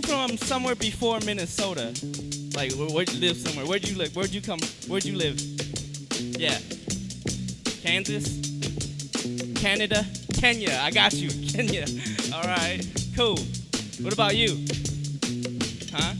came from somewhere before Minnesota. Like, where'd you live somewhere? Where'd you live? Where'd you come? Where'd you live? Yeah. Kansas? Canada? Kenya. I got you. Kenya. All right. Cool. What about you? Huh?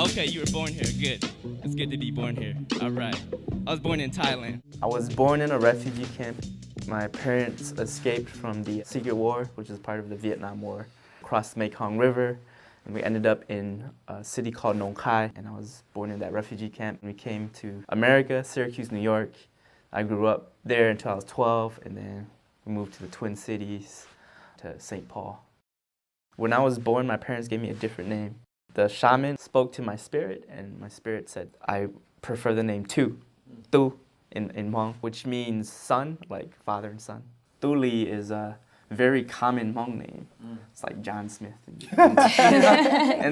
Okay, you were born here. Good. It's good to be born here. All right. I was born in Thailand. I was born in a refugee camp. My parents escaped from the Secret War, which is part of the Vietnam War, across the Mekong River, and we ended up in a city called Nong Khai, and I was born in that refugee camp. We came to America, Syracuse, New York. I grew up there until I was 12, and then we moved to the Twin Cities, to St. Paul. When I was born, my parents gave me a different name. The shaman spoke to my spirit, and my spirit said, I prefer the name Tu, Tu in Hmong, which means son, like father and son. Tu Li is a very common Hmong name. It's like John Smith. And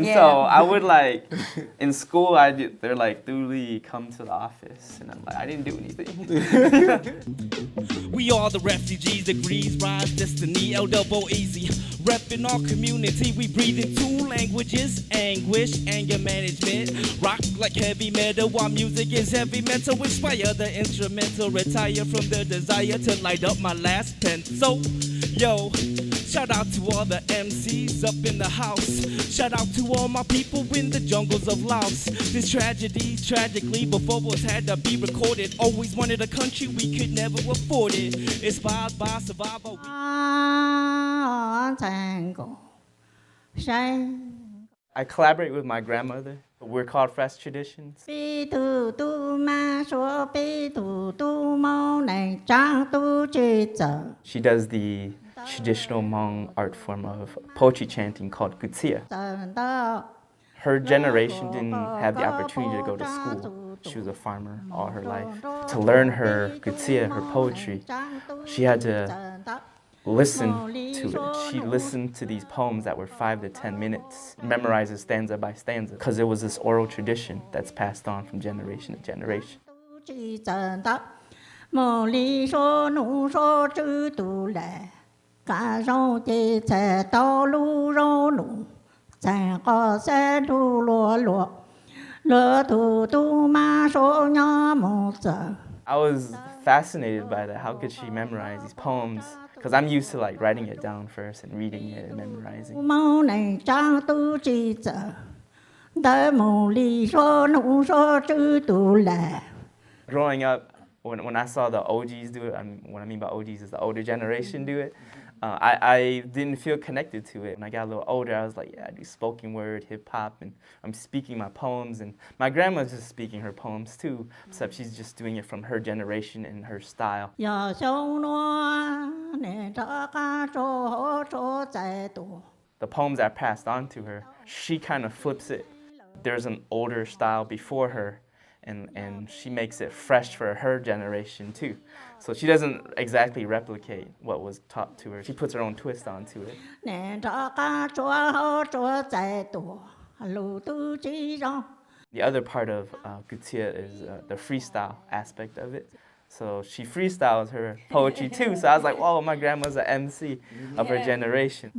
Yeah. so I would like, in school, they're like, Tu Li, come to the office. And I'm like, I didn't do anything. We are the refugees, degrees, rise, destiny, elbow easy. Reppin' our community, we breathe in two languages, anguish, anger management. Rock like heavy metal while music is heavy metal. Inspire the instrumental, retire from the desire to light up my last pencil. Yo, shout out to all the MCs up in the house. Shout out to all my people in the jungles of Laos. This tragedy, tragically, before was had to be recorded. Always wanted a country, we could never afford it. Inspired by survival. I collaborate with my grandmother. We're called Fresh Traditions. She does the traditional Hmong art form of poetry chanting called Gutsia. Her generation didn't have the opportunity to go to school. She was a farmer all her life. To learn her Gutsia, her poetry, she had to listen to it. She listened to these poems that were 5 to 10 minutes, memorizes stanza by stanza, because it was this oral tradition that's passed on from generation to generation. I was fascinated by that. How could she memorize these poems? Because I'm used to like writing it down first and reading it and memorizing. Growing up, when I saw the OGs do it, what I mean by OGs is the older generation do it, I didn't feel connected to it. When I got a little older, I was like, yeah, I do spoken word, hip hop, and I'm speaking my poems. And my grandma's just speaking her poems too, except she's just doing it from her generation and her style. The poems that passed on to her, she kind of flips it. There's an older style before her, and she makes it fresh for her generation too. So she doesn't exactly replicate what was taught to her. She puts her own twist onto it. The other part of Gutsia is the freestyle aspect of it. So she freestyles her poetry too. So I was like, whoa, my grandma's an MC of her generation.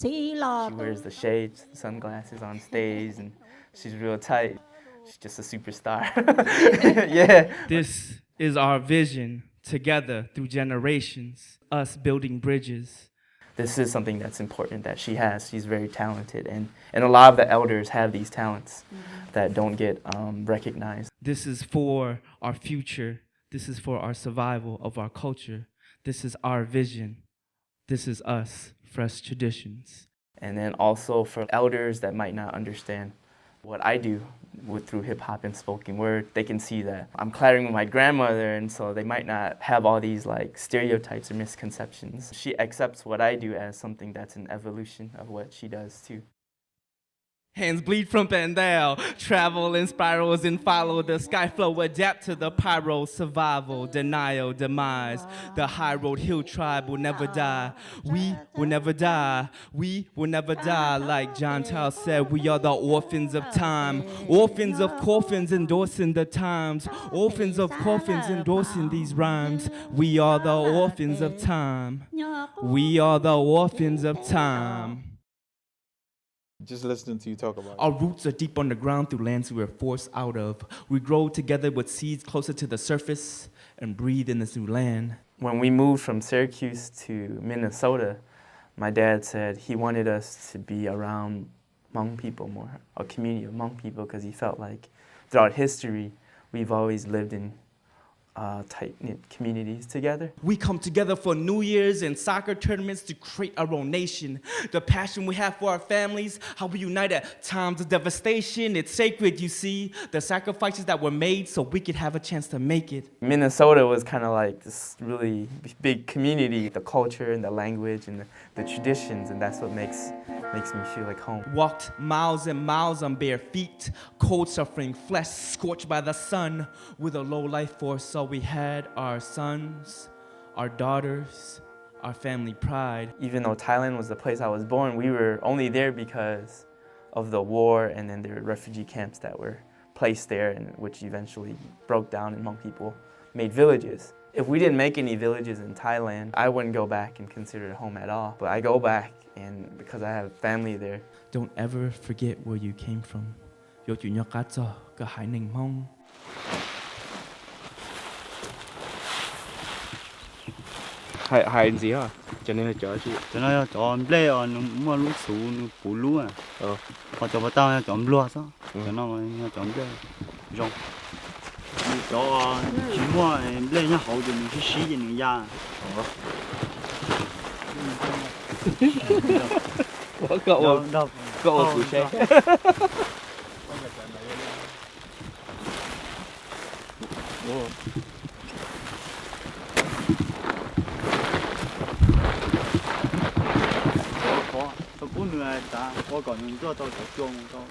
She wears the shades, the sunglasses on stage, and she's real tight. She's just a superstar. Yeah. This is our vision together through generations, us building bridges. This is something that's important that she has. She's very talented, and a lot of the elders have these talents that don't get recognized. This is for our future. This is for our survival of our culture. This is our vision. This is us, Fresh Traditions. And then also for elders that might not understand what I do through hip-hop and spoken word, they can see that I'm collaborating with my grandmother, and so they might not have all these like stereotypes or misconceptions. She accepts what I do as something that's an evolution of what she does too. Hands bleed from Pandal, travel in spirals and follow the sky flow, adapt to the pyro, survival, denial, demise. The high road hill tribe will never die. We will never die. We will never die. Like John Tao said, we are the orphans of time. Orphans of coffins endorsing the times. Orphans of coffins endorsing these rhymes. We are the orphans of time. We are the orphans of time. Just listening to you talk about Our roots are deep underground through lands we were forced out of. We grow together with seeds closer to the surface and breathe in this new land. When we moved from Syracuse to Minnesota, my dad said he wanted us to be around Hmong people more, a community of Hmong people, because he felt like throughout history, we've always lived in tight-knit communities together. We come together for New Year's and soccer tournaments to create our own nation. The passion we have for our families, how we unite at times of devastation, it's sacred, you see. The sacrifices that were made so we could have a chance to make it. Minnesota was kind of like this really big community, the culture and the language and the traditions, and that's what makes me feel like home. Walked miles and miles on bare feet, cold suffering flesh scorched by the sun, with a low life force. So we had our sons, our daughters, our family pride. Even though Thailand was the place I was born, we were only there because of the war, and then there were refugee camps that were placed there, and which eventually broke down and Hmong people made villages. If we didn't make any villages in Thailand, I wouldn't go back and consider it home at all. But I go back, and because I have family there. Don't ever forget where you came from. Yo chủ nhật cá cho cả hải ninh mong. Hải gì hả? Cho nên là chó chứ. Cho nên cho ble on mua lúa sú bù lúa à. Họ cho bắt tao cho lúa sao? Cho nó cho ble. Rong. Cho chỉ mua ble nhá hậu thì mình xí thì mình ra. Có phụ xe. Tôi cũng người ta có còn những tôi tập trung tôi.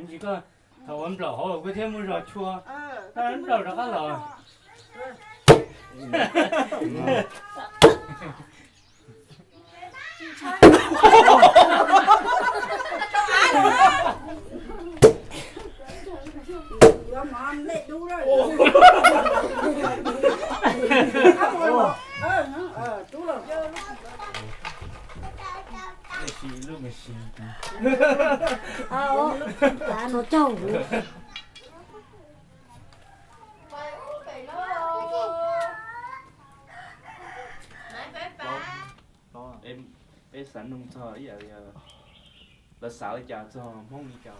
chỉ có thầu ấm lẩu họ có thêm một rau chua, ấm lẩu đó có lẩu. Nó trâu em sẵn nông thơ ý là xạo chào cho mong đi chào là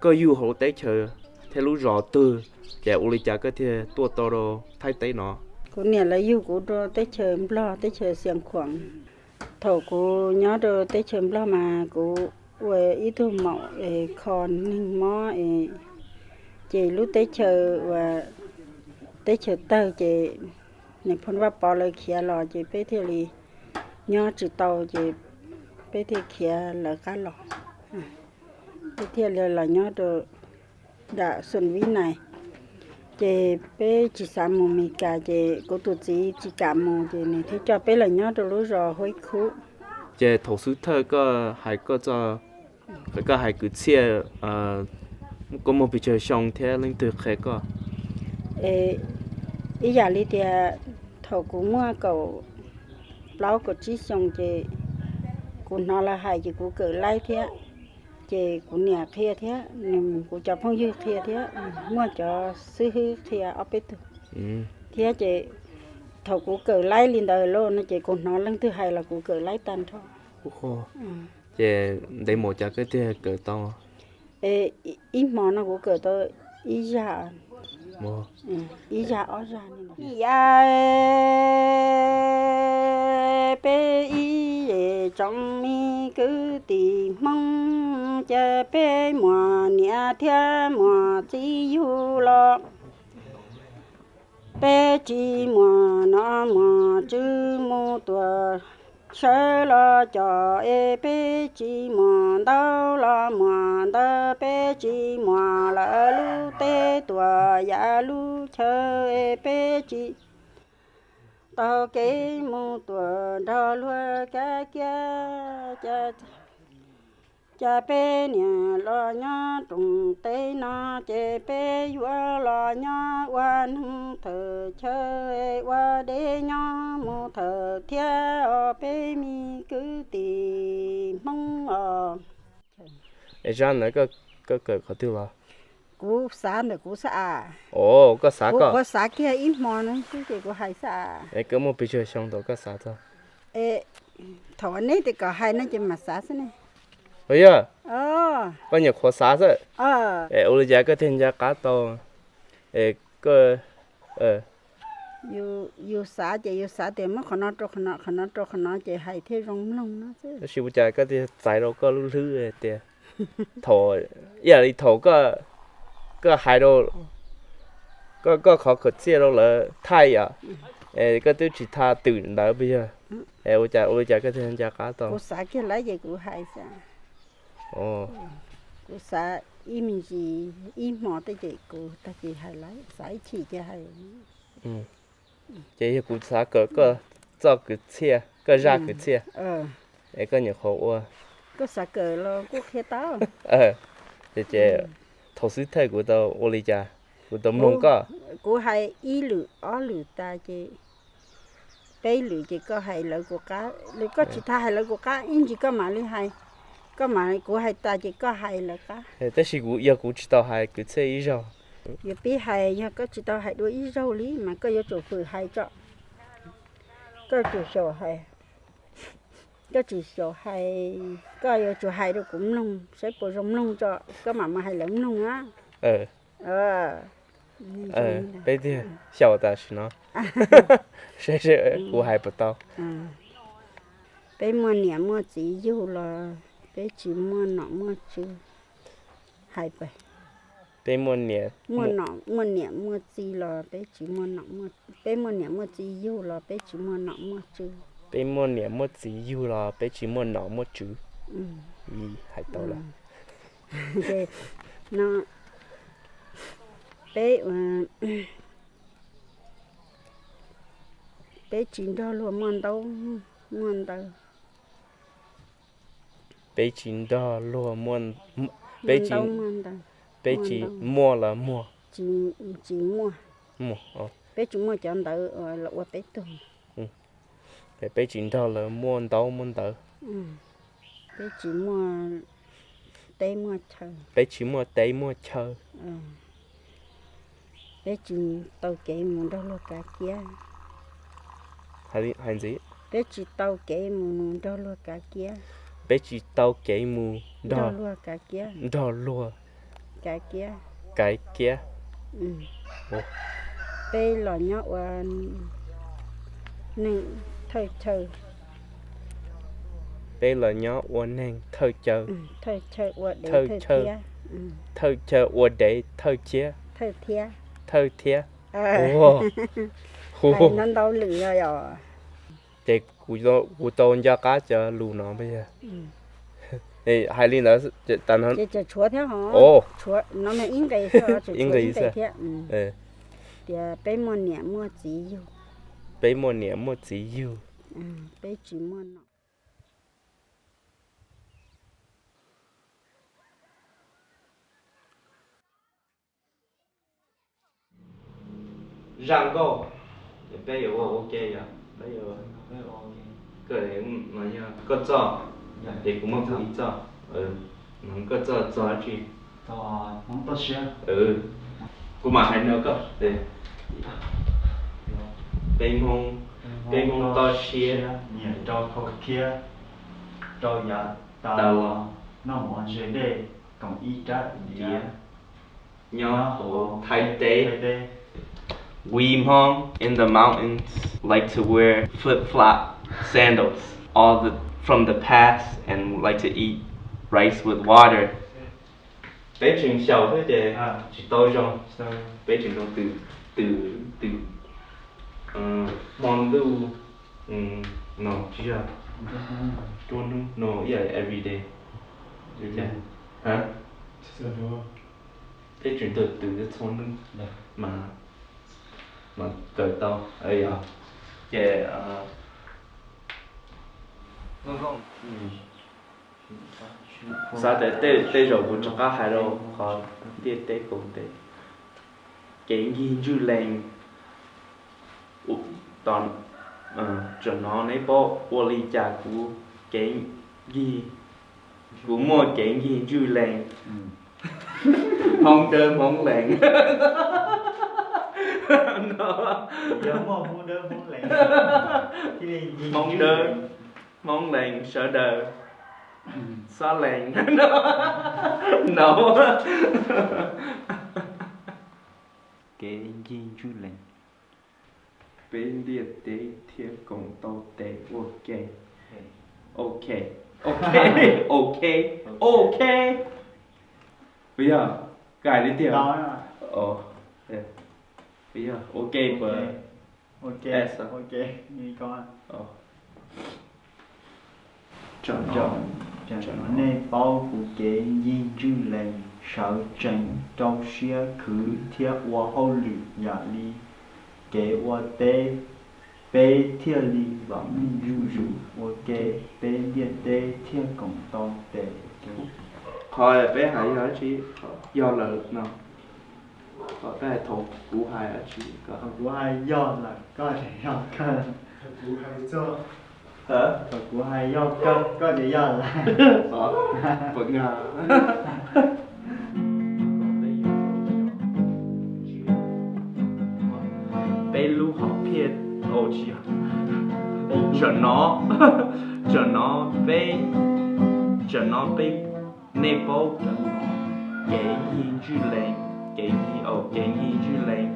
Có yêu hồ tế chờ theo lũ rõ tư kẻ ô lý chả có thể tua to đồ thay tế nó. cô nè là yêu của đồ tế chờ lo tế chờ xiang khoảng thầu cô nhớ đồ tế chờ lo mà cô về ý thu mậu còn nhưng mó chị lúc tế chờ và tế chờ tơ chị này phân va bỏ lời kia lò chị bé theo li nhớ chữ tàu chị bây thì kia là cá lò bây thì là nhớ được đã xuân vĩ này chị bé chỉ xả mù mì cả chị cô tụi chị chỉ cả mù chị này thì cho bé là nhớ được lúc rồi hối khú chị thầu sư thơ có hay có cho có hay cứ chia có một bị chơi xong thế linh từ khé có ý giả lý thì thầu cũng mua cầu lâu của chị xong chị cũng nói là hay chị cũng cỡ lại thế chị cũng nhà kia thế nên cũng cho phong dư kia thế mua cho sư hư thì ở bên thế chị thầu cũng cỡ lại lên đời luôn nó chị cũng nói lần thứ hai là cũng cỡ lại tan thôi chị để một cho cái thế cỡ to ít món nó cũng cỡ to ít giả mua ý ra ở ra này ya bé ý trong mi cứ tìm mong cha bé mùa nia thiên mùa chỉ yêu lo bé chỉ mùa nó mùa chứ mùa tuổi sẽ lo cho bé chỉ mùa đâu lo mùa đâu bé chỉ mùa là lu tê tuổi ya lu chơi bé chỉ tao cái mùa tuổi đó luôn cái kia cha bé nhà lo nhá trùng tê nó cha bé vua lo nhá quan thờ chơi qua để nhá mù thờ theo bé mi cứ tìm mong ra nữa có có tiêu là cú xả nữa cú xả ồ có xả có xả kia ít món nữa chứ chỉ có hai xả có một bị chơi xong đó có xả thôi thọ này thì có hai nó chỉ mà xả thế này bây giờ có nhiều khó xả rồi ôi giờ có thêm giá cá to có yêu xả thì mất khả năng chỉ hay thế rong lông nó chứ chỉ bây giờ có thì giải đâu có lưu thứ rồi thì thổ giờ đi thổ có hai đâu có khó khăn xe đâu là thay à có tiêu chỉ tha tự đó bây giờ ôi giờ có thêm giá cá to cô xả kia lấy gì cũng hay xả cô xả im gì im mỏ tới chị cô ta chỉ hay lấy xả chỉ cho hay chị cũng xả có cho cái xe có ra cái xe có nhiều khó quá có xả cờ lo có khe tao chị thầu sư thầy của tao ôi giờ của tao mông có cô hay ý lử ó lử ta chị bé lử chị có hay lợi của cá lử có chỉ tha hay lợi của cá in chỉ có mà lử hay có mà của hay ta chỉ có hay là cá thế thì cũng giờ cũng chỉ tao hay cái xe ý rồi giờ biết hay nha có chỉ tao hay đôi ý rau lý mà có vô chỗ phử hay cho có chỗ sổ hay có chỉ sổ hay có vô chỗ hay đâu cũng nông sẽ bổ rong nông cho có mà hay lắm nông á bây giờ晓得是呢谁我还不到bé mua nhẹ mua chỉ yêu là bé chỉ mua nọ mua chứ hai bảy bé mua nhẹ mua chỉ là bé chỉ mua nọ mua bé mua nhẹ mua chỉ yêu là bé chỉ mua nọ mua chứ bé mua nhẹ mua chỉ yêu là bé chỉ mua nọ mua chứ hai tao là nó bé bé chỉ đó luôn mua đâu bé chỉ đó luôn mua bé chỉ mua là mua chỉ mua mua bé chỉ mua cho đỡ là qua bé tu bé chỉ đó là mua đâu bé chỉ mua té mua chờ bé chỉ mua té mua chờ bé chỉ tàu kệ mua đâu luôn cả kia hay gì bé chỉ tàu kệ mua đâu luôn cả kia bé chỉ tàu kệ mua đâu luôn cả kia đó luôn cái kia bé là nhóc nên thời chờ bé là nhóc quan nên thời chờ thời chờ để thời chờ để thời chia thời thia nó đâu lửa rồi chị cú tàu ra cá cho lù nó bây giờ thì hai linh đó tận hơn chỉ chúa thế hả ồ chúa nó mà in cái sao chỉ in chúa cái in sao cái thế thì bé mua nhẹ mua chỉ yêu bé mua nhẹ mua chỉ yêu bé chỉ mua nó răng cô bây giờ ok rồi bây giờ cái này nói như có cho thì cũng không ít cho nó có cho chị không tốt xe cũng mà hay nữa cơ để bên mông to xe nhiều cho khâu kia cho nhà tao nó muốn chơi đây còn ít ra đi nhỏ của Thái Tây. We Hmong in the mountains like to wear flip-flop sandals from the past and like to eat rice with water. Bé chuyện xấu thế thì chỉ tôi trong bé chuyện trong từ món lưu no chỉ là tuần no yeah every day hả bé chuyện từ cái thôn lưu mà cởi tao ấy à yeah không sao để rồi cũng cho các hai đâu còn tiết tế cũng tế cái gì du lên toàn cho nó lấy bộ ô ly trà của cái gì của một cái gì du lên không đơn không lạnh mong lạnh sợ đời xa lạnh no cái gì chú lạnh bên địa tế thiết cộng tàu tế ok ok ok ok ok bây giờ cài đi tiền bây giờ ok và ok như con chọn nó nên bao của cái gì chú lệnh sợ tranh trong xe khứ thiết hoa hậu lử nhà ly cái hoa tê bê thiết ly và mi rù ok bê điện tê thiết cộng tàu tê thôi bé hãy hỏi chị do là nào có cái thầu cú hai ở chị có cú hai do là có thể do cân cú hai do hả cú hai do cân có thể do là vẫn ngờ bé lu học phiệt ô chị cho nó bé nê bố cái gì chú lên cái gì chú lên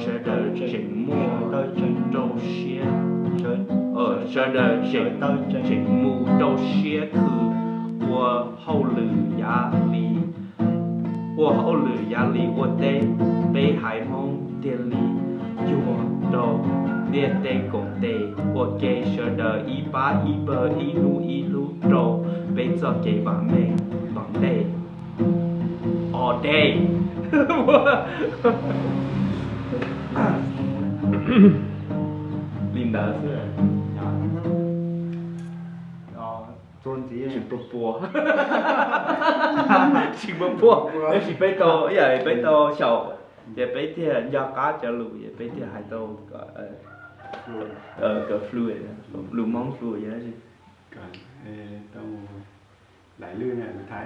sẽ đợi chuyện mua chuyện đâu xe sẽ đợi chuyện mua đâu xe cứ我后日压力我得被海蒙电力有到列得工地我给舍得一把一路走被这给把妹绑累 all day Linda trốn gì chỉ bùa chỉ bé to vậy bé to sầu vậy bé thì do cá cho lù vậy bé thì hai tô cái fluid lù móng fluid vậy gì tao lại lư này mình thấy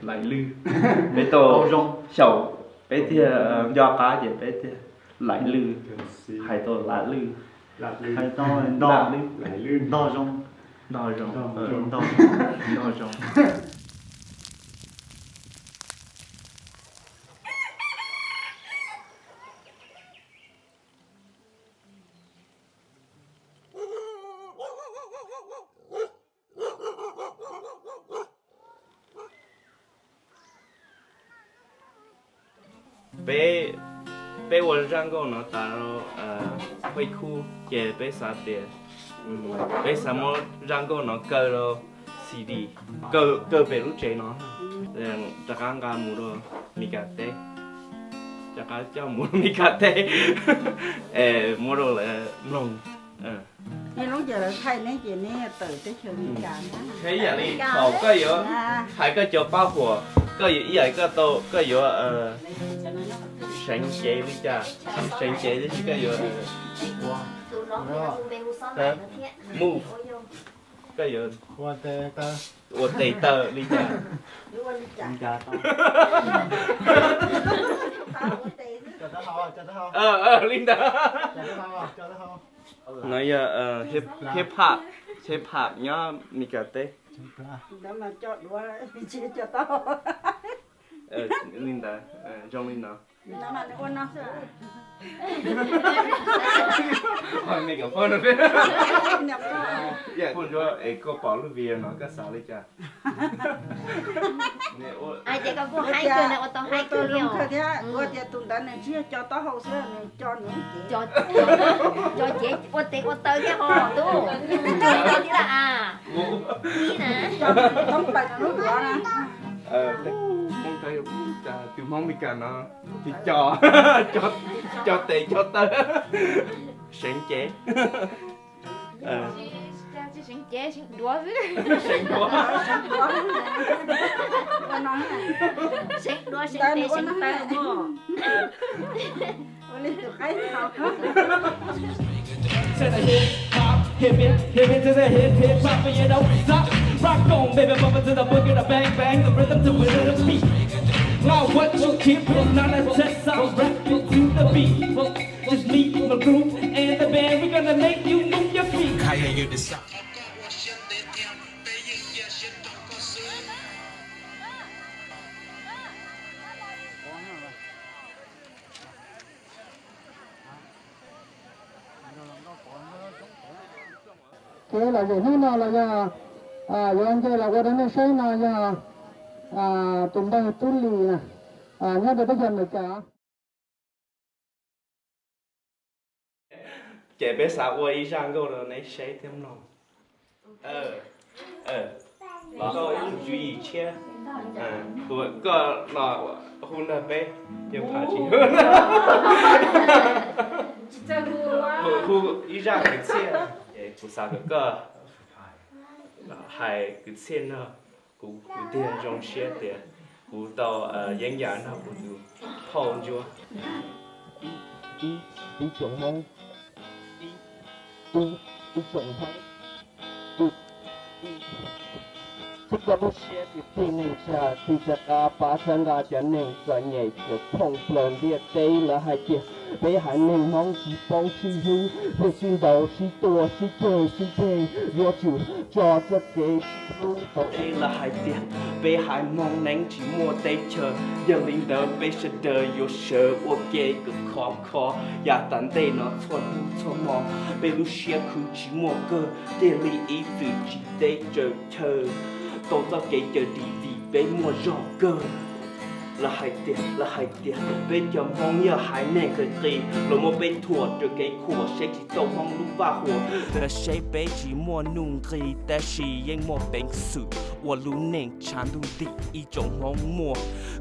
lại lư bé to sầu bé thì do cá vậy bé thì lại lư hai tô lại lư hai tô đo lại lư đo rong đo rong bé 我上过呢，打了会哭，也被杀掉。bây giờ mua rang cô nó cơ rồi CD cơ về lúc chế nó chắc ăn cả mua rồi mì cà tê chắc ăn cho mua mì cà tê mua rồi là nồng nên lúc giờ thay nên chị nên tự tới chơi đi cả thế giờ đi thầu có yếu hay có chỗ bao của có yếu ý ấy có tô có yếu sáng chế đi cha sáng chế đi có yếu mu có yếu Qua tê ta.我得的你讲，人家到 Chào ta hào, chào ta hào. Linda Chào ta hào, chào ta hào. nói hip hop nhá mi cà tê đó mà cho đua chỉ cho tao Linda trong Linda nó mà nó hỏi mi cà phone rồi nhập dạ con cho có bảo lưu về nó có sao đấy cha ai chỉ có hai cái này, tao hai cái luôn nhiều. thôi thế tôi thì tụi ta này chia cho tao hậu sữa này cho những cho chị ô tơ cái hồ tu cho chị là à đi nè không phải là lúc đó nè mong thấy từ mong mi cà nó thì cho tê cho tơ sáng chế chị sinh chế sinh đúa với sáng đúa con nói này sinh đúa sinh tê sinh tơ hồ lên từ cái nào To the hip hop, hip it to the hip hop, and you don't stop. Rock on, baby, bump it to the boogie, the bang bang, the rhythm to it, the beat. Now what you keep is not a test, I'm rapping to the beat. Well, just me, the group, and the band, we're gonna make you move your feet. cái là gì thế nào là giờ giờ cái là cái đó xây là giờ tụi đây tu lì nhớ được cái chuyện này cả trẻ bé xã quay sang câu rồi này sẽ thêm lòng và tôi chú ý chia của có là hôn là bé nhưng phải chỉ hơn khu ý ra cái chia của xã cái hai cái chia nữa của tiền trong xe tiền của tàu diễn giả nào của tụ thầu chưa đi trồng mông đi trồng mông这个不写的天灵下，对这个发生个叫灵在眼就碰撞的对了还叫，被海灵忙是帮是黑，被心头是多是对是对，我就抓这个是路头。 đây là hai tiền bé hai mong nắng chỉ mua tay chờ giờ linh đỡ bé sẽ đợi vô sợ ok cực khó ya tận đây nó thuần mong bé lúc xe cứ chỉ mua cơ để lý ý từ chỉ tay chờ tôi ra cái chờ đi bé mua rõ cơ là hai tiền bé cho mong nhớ hai nè cái gì rồi mua bé thua được cái khổ sẽ chỉ tao mong lúc va hồ là sẽ bé chỉ mua nung gì ta chỉ yên mua bánh sự và lúc nè chán đủ đi ý trong mong mua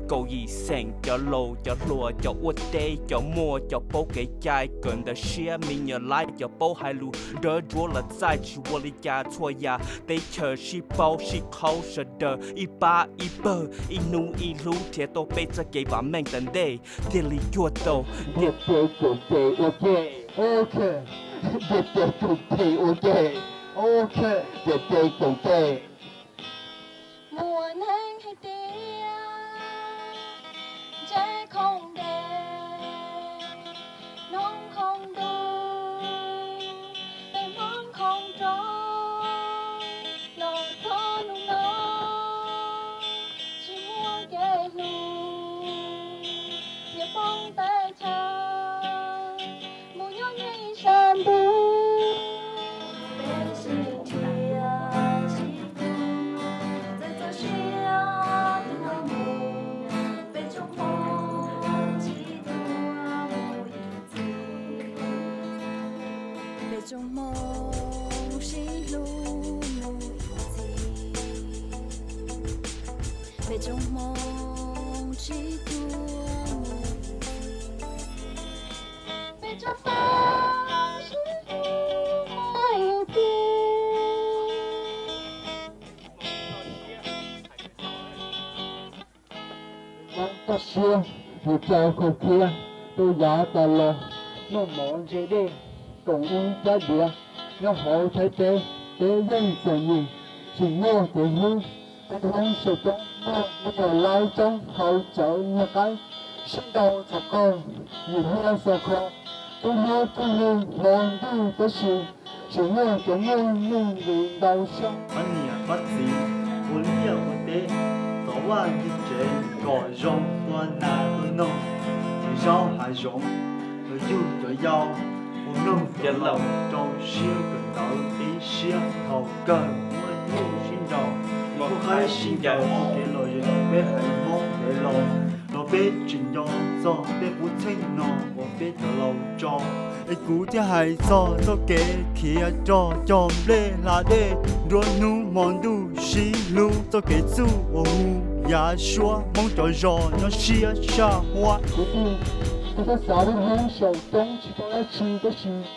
cầu gì sang cho lô cho lùa cho uất tê cho mua cho bố cái chai cần ta share mình nhớ lại cho bố hai lù đỡ đua là tại chỉ vô lý cha thua ya để chờ chỉ bao chỉ khâu sợ đỡ ý ba ý bơ ý nu ý lú thiệt tôi bây giờ cái bà mang tận đây tiền lý chua tàu Get there, okay, okay. Get there, okay, okay. Get there, okay. Mùa nắng hay tia trái không đẹp nóng không đủ về món không trôi lòng khó nung nóng chỉ muốn cái lù nhớ bóng tay cha mùa nhớ như sàn bướm trong mong Về trong mong chỉ tuôn về trong mong chỉ tuôn ta xưa một trào không kia tôi giá ta lo nó mòn dễ đi còn uống ta địa nó hậu thấy tế dân phải nhìn chỉ nghe để hương ta không sợ trong mơ nó lại trong hậu trợ nhà cái sinh đầu thật con nhìn nghe sợ khó tôi nghe lòng đi tới sự chỉ nghe cho nghe nhưng vì đau sông anh nhà bắt gì muốn nhiều một tế tỏ qua đi chế gọi rong qua nà tôi nông thì sao hại rong rồi du rồi giao một nông cái lòng trong xưa cần tạo tí xưa hậu cơ muốn yêu xin đầu một hai xin đầu cái lời bé hãy mong để lòng nó bé chuyện do bé bút thanh nó một bé thở lòng cho ai cú thì hay cho nó kể kia cho lê là đê rồi nu mòn đu xí lu cho kể su ô ya xua mong cho gió nó xia xa hoa tôi đã xả đến hướng sầu tông chỉ có ai chỉ có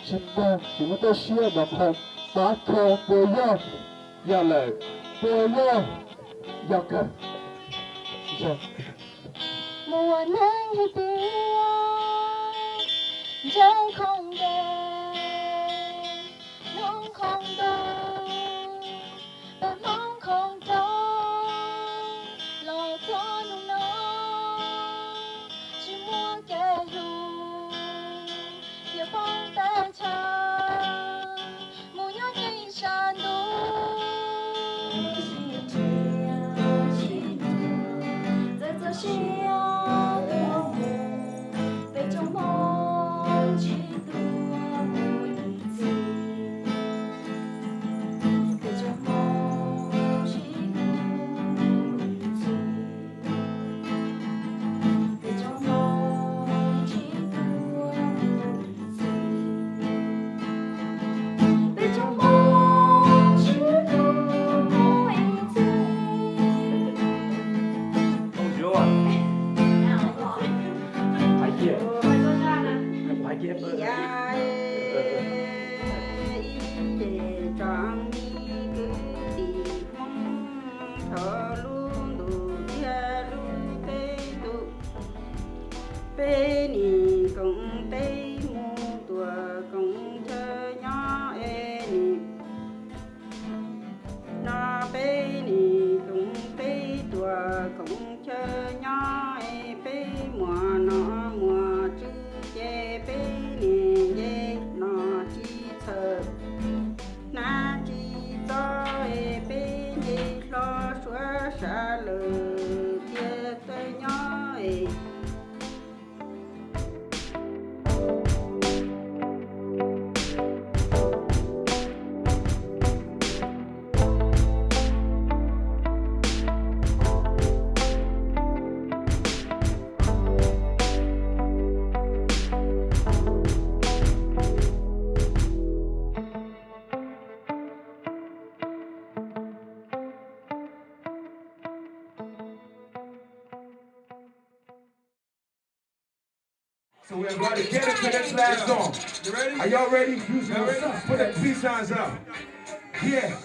chỉ qua chỉ có tôi xia đập hầm phá thô bồi ya ya lệ bồi ya cơ mùa nắng hay tiếng trăng không đèn nắng không đâu ta mong không trông lo cho nung nấu chỉ muốn kẻ ru giờ phong tay cha mùa nhớ nhây sàn đu chỉ về trong mong chỉ tua một gì về trong mong chỉ tua gì về trong mong chỉ tua gì về trong mong chỉ tua một gì bê ni cũng tây mu tua cũng chơi nhỏ e ni na bê ni cũng tây tua cũng chơi nhỏ e bê mùa nó mùa chữ chê bê ni dê nó chi thơ na chi cho e bê ni lo xóa xa lờ kia tới nhỏ e So we're about to get into this last song. You ready? Are y'all ready? Put the peace signs up. Yeah.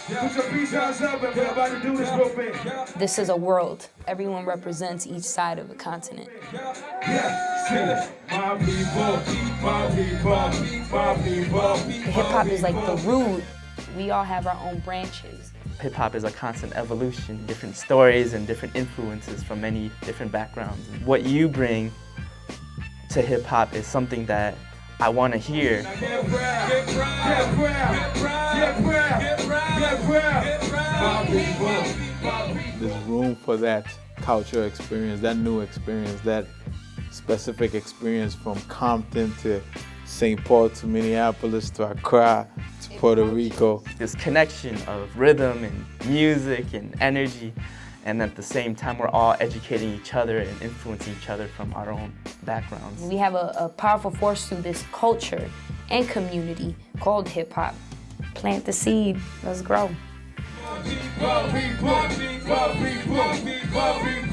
Put your peace signs up and we're about to do this real big. This is a world. Everyone represents each side of a continent. Yeah. Sing it. My people, my people, my people. Hip-hop is like the root. We all have our own branches. Hip-hop is a constant evolution, different stories and different influences from many different backgrounds. What you bring to hip-hop is something that I want to hear. Get proud, get proud, get proud, get proud, get proud. There's room for that cultural experience, that new experience, that specific experience from Compton to St. Paul to Minneapolis to Accra to Puerto Rico. This connection of rhythm and music and energy, and at the same time we're all educating each other and influencing each other from our own backgrounds. We have a powerful force through this culture and community called hip-hop. Plant the seed, let's grow. People, Poor people.